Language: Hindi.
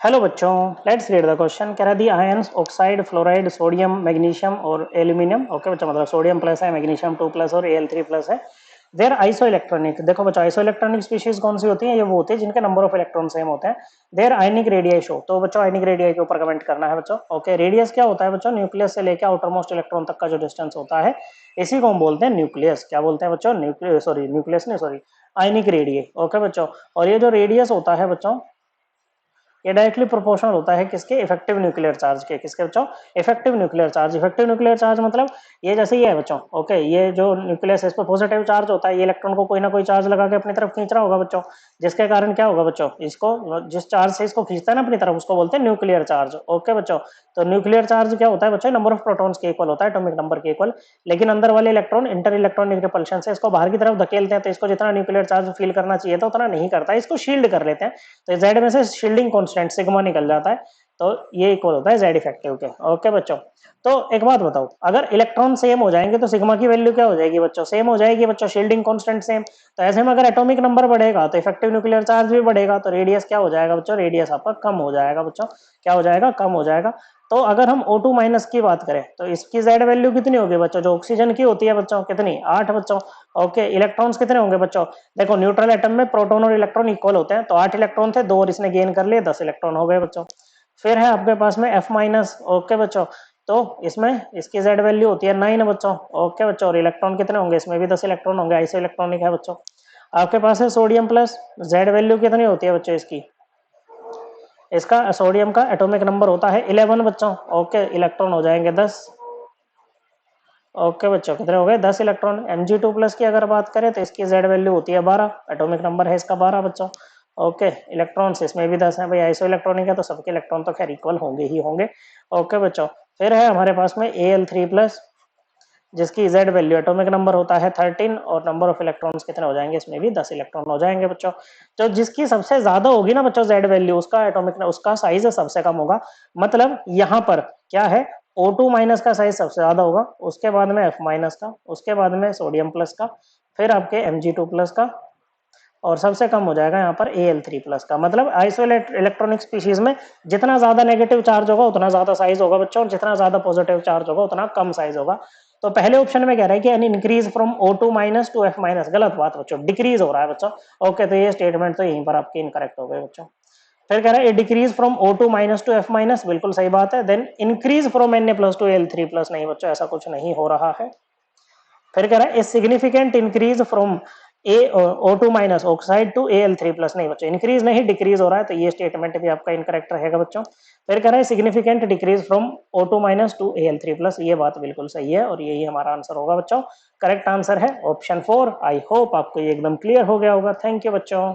हेलो बच्चों, लेट्स रीड द क्वेश्चन। कह रहा the ions oxide, fluoride, sodium, magnesium और एल्यूमिनियम। ओके बच्चों, मतलब सोडियम प्लस है, मैग्नीशियम 2 प्लस और Al3 प्लस है। देयर आइसो इलेक्ट्रॉनिक, देखो बच्चों आइसो इलेक्ट्रॉनिक स्पीशीज कौन सी होती है? ये वो होती है जिनके नंबर ऑफ इलेक्ट्रॉन सेम होते हैं। देयर आयनिक रेडियस शो, तो बच्चों आयनिक रेडियस के ऊपर कमेंट करना है बच्चों। ओके, रेडियस क्या होता है बच्चों? न्यूक्लियस से लेकर आउटर मोस्ट इलेक्ट्रॉन तक का जो डिस्टेंस होता है, इसी को हम बोलते हैं न्यूक्लियस। क्या बोलते हैं बच्चों? न्यूक्लियस, सॉरी न्यूक्लियस नहीं, सॉरी आयनिक रेडियस। ओके बच्चों, और ये जो रेडियस होता है बच्चों, ये डायरेक्टली प्रोपोर्शनल होता है किसके? इफेक्टिव न्यूक्लियर चार्ज के। किसके बच्चों? Effective nuclear charge. Effective nuclear charge मतलब ये जैसे ही है बच्चों। ओके, ये जो न्यूक्लियस है इस पर पॉजिटिव चार्ज होता है, ये इलेक्ट्रॉन को कोई ना कोई चार्ज लगा के अपनी तरफ खींच रहा होगा बच्चों, जिसके कारण क्या होगा बच्चों? इसको जिस चार्ज से इसको खींचता है ना अपनी तरफ, उसको बोलते हैं न्यूक्लियर चार्ज। ओके बच्चों, तो न्यूक्लियर चार्ज क्या होता है बच्चों? नंबर ऑफ प्रोटॉन्स के इक्वल होता है, एटॉमिक नंबर के इक्वल। लेकिन अंदर वाले इलेक्ट्रॉन इंटर इलेक्ट्रॉनिक रिपल्शन से इसको बाहर की तरफ धकेलते हैं, तो इसको जितना न्यूक्लियर चार्ज फील करना चाहिए था उतना नहीं करता, इसको शील्ड कर लेते हैं। तो जेड में से शील्डिंग कांस्टेंट सिग्मा निकल जाता है, तो ये इक्वल होता है जेड इफेक्टिव के। ओके बच्चों, तो एक बात बताओ, अगर इलेक्ट्रॉन सेम हो जाएंगे तो सिग्मा की वैल्यू क्या हो जाएगी बच्चों? सेम हो जाएगी बच्चों, शील्डिंग कांस्टेंट सेम। तो ऐसे में अगर एटॉमिक नंबर बढ़ेगा तो इफेक्टिव न्यूक्लियर चार्ज भी बढ़ेगा, तो रेडियस क्या हो जाएगा बच्चों? रेडियस आपका कम हो जाएगा बच्चों। क्या हो जाएगा? कम हो जाएगा। तो अगर हम O2 माइनस की बात करें तो इसकी जेड वैल्यू कितनी होगी बच्चों? जो ऑक्सीजन की होती है बच्चों, कितनी? 8 बच्चों। ओके, इलेक्ट्रॉन्स कितने होंगे बच्चों? देखो न्यूट्रल एटम में प्रोटॉन और इलेक्ट्रॉन इक्वल होते हैं, तो 8 इलेक्ट्रॉन थे, 2 और इसने गेन कर लिए, 10 इलेक्ट्रॉन हो गए बच्चों। फिर है आपके पास में F माइनस। ओके बच्चों, तो इसमें इसकी जेड वैल्यू होती है 9 बच्चों। ओके बच्चों, और इलेक्ट्रॉन कितने होंगे? इसमें भी 10 इलेक्ट्रॉन होंगे, आइसो इलेक्ट्रॉनिक है बच्चों। आपके पास है सोडियम प्लस, जेड वैल्यू कितनी होती है बच्चों इसकी? इसका सोडियम का एटॉमिक नंबर होता है 11 बच्चों। ओके, इलेक्ट्रॉन हो जाएंगे 10। ओके बच्चों, कितने हो गए? 10 इलेक्ट्रॉन। Mg2 प्लस की अगर बात करें तो इसकी जेड वैल्यू होती है 12, एटॉमिक नंबर है इसका 12 बच्चों। ओके, इलेक्ट्रॉन्स इसमें भी 10 है भाई, आइसो इलेक्ट्रॉनिक है तो सबके इलेक्ट्रॉन तो खैर इक्वल होंगे ही होंगे। ओके बच्चों, फिर है हमारे पास में Al3 प्लस, जिसकी जेड वैल्यू एटॉमिक नंबर होता है 13, और नंबर ऑफ इलेक्ट्रॉन्स कितने हो जाएंगे? इसमें भी 10 इलेक्ट्रॉन हो जाएंगे बच्चों। तो जिसकी सबसे ज्यादा होगी ना बच्चों जेड वैल्यू, उसका एटॉमिक, उसका साइज सबसे कम होगा। मतलब यहाँ पर क्या है? O2 माइनस का साइज सबसे ज्यादा होगा, उसके बाद में F माइनस का, उसके बाद में सोडियम प्लस का, फिर आपके Mg2 प्लस का, और सबसे कम हो जाएगा यहाँ पर Al3 प्लस का। मतलब आइसोलेट इलेक्ट्रॉनिक स्पीशीज में जितना ज्यादा नेगेटिव चार्ज होगा उतना ज्यादा साइज होगा बच्चों, और जितना ज्यादा पॉजिटिव चार्ज होगा उतना कम साइज होगा। तो पहले ऑप्शन में कह रहा है कि an increase from O2 minus to F minus, गलत बात बच्चों, डिक्रीज हो रहा है बच्चों। ओके, तो ये स्टेटमेंट तो यहीं पर आपकी इनकरेक्ट हो गए बच्चों। फिर कह रहा है decrease from O2 minus to F minus, बिल्कुल सही बात है। Then increase from Na plus to Al3 plus, नहीं बच्चों ऐसा कुछ नहीं हो रहा है। फिर कह रहा है significant increase from O2 minus oxide to Al3 plus, नहीं बच्चों इंक्रीज नहीं डिक्रीज हो रहा है, तो ये स्टेटमेंट भी आपका इनकरेक्ट रहेगा बच्चों। फिर कह रहा है significant decrease from O2 minus to Al3 plus, ये बात बिल्कुल सही है और यही हमारा आंसर होगा बच्चों। करेक्ट आंसर है ऑप्शन 4। आई होप आपको ये एकदम क्लियर हो गया होगा। थैंक यू बच्चों।